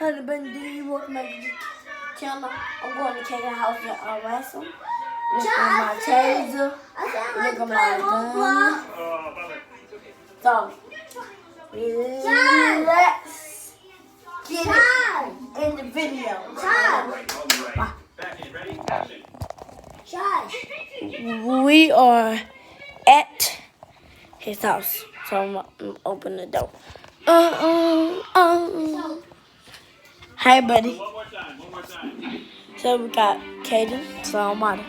Honey Bun, do you want my channel? I'm going to Kate's house to arrest him. Look at my taser. Look at my gun. So, let's get it in the video. We are at his house. So I'm gonna open the door. Hi, buddy. One more time. So we got Kaden, so I'm out.